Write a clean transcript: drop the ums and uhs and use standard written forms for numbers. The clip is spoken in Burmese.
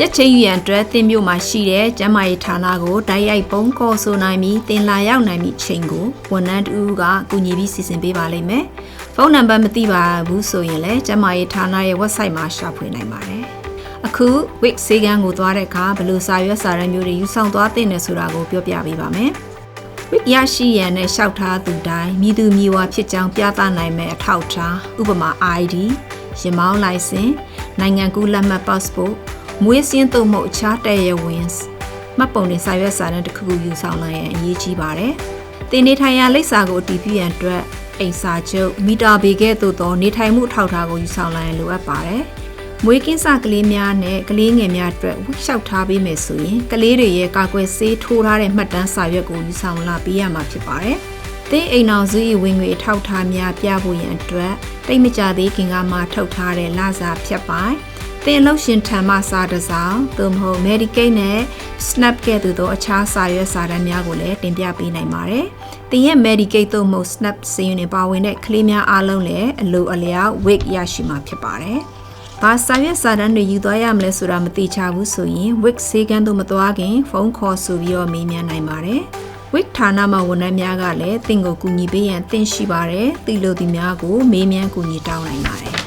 ချက်ချင်းယူရန်အတွက်သင်မြို့မှာရှိတဲ့ကျန်းမာရေးဌာနကိုဓာတ်ရိုက်ပုံခေါ်ဆိုနိုင်ပြီးတင်လာရောက်နိုင်ပြီးချိန်ကိုဝန်ထမ်းတူကကူညီပြီးစီစဉ်ပေးပါလိမ့်မယ်။ဖုန်းနံပါတ်မသိပါဘူးဆိုရင်လည်းကျန်းမာရေးဌာနရဲ့ website မှာရှာဖွေနိုင်ပါတယ်။အခု WIC ဆေးကန်းကိုသွားတဲ့အခါဘယ်လိုစာရွက်စာတမ်းမျိုးတွေယူဆောင်သွားသင့်တယ်ဆိုတာကိုပြောပြပေးပါမယ်။ WIC ရရှိရန်နဲ့လျှောက်ထားသူတိုင်းမိသူမိဝါဖြစ်ကြောင်းပြသနိုင်မယ့်အထောက်အထားဥပမာ ID ယာဉ်မောင်းလိုင်စင်နိုင်ငံကူးလက်မှတ် passportမွေးစင်းသို့မဟုတ်အခြားတရားဝင်မှတ်ပုံတင်စာရွက်စာတမ်းတစ်ခုခုယူဆောင်နိုင်ရန်အရေးကြီးပါတယ်။တင်နေထိုင်ရာလိပ်စာကိုအတည်ပြုရန်အတွက်အိမ်စာချုပ်မီတာဘေကဲ့သို့သောနေထိုင်မှုအထောက်အထားကိုယူဆောင်နိုင်ရန်လိုအပ်ပါတယ်။မွေးကင်းစကလေးများနဲ့ကလေးငယ်များအတွက်ဝှက်လျှောက်ထားပေးမယ်ဆိုရင်ကလေးတွေရဲ့ကာကွယ်ဆေးထိုးထားတဲ့မှတ်တမ်းစာရွက်ကိုယူဆောင်လာပေးရမှာဖြစ်ပါတယ်။သင်အိမ်အောင်စု၏ဝင်ငွေအထောက်အထားများပြဖို့ရန်အတွက်တိတ်မကြသေးခင်ကမှထုတ်ထားတဲ့လစာဖြတ်ပိုင်းတင်လှုပ်ရှင်ထံမှစာတစ်စောင်သို့မဟုတ် Medicaid နဲ့ Snap ကဲ့သို့သောအခြားစာရွက်စာတမ်းများကိုလည်းတင်ပြပေးနိုင်ပါတယ်။တင်ရဲ့ Medicaid သို့မဟုတ် Snap စာရင်းနဲ့ပါဝင်တဲ့ကလေးများအားလုံးလည်းအလိုအလျောက် WIC ရရှိမှာဖြစ်ပါတယ်။ဘာစာရွက်စာတမ်းတွေယူသွားရမလဲဆိုတာမသိချဘူးဆိုရင် WIC ဆေးကန်းသို့မသွားခင်ဖုန်းခေါ်ဆိုပြီးတော့မေးမြန်းနိုင်ပါတယ်။ WIC ဌာနမှဝန်ထမ်းများကလည်းတင်ကိုကူညီပေးရန်တင်ရှိပါတယ်။သိလို့ဒီများကိုမေးမြန်းကူညီတောင်းနိုင်ပါတယ်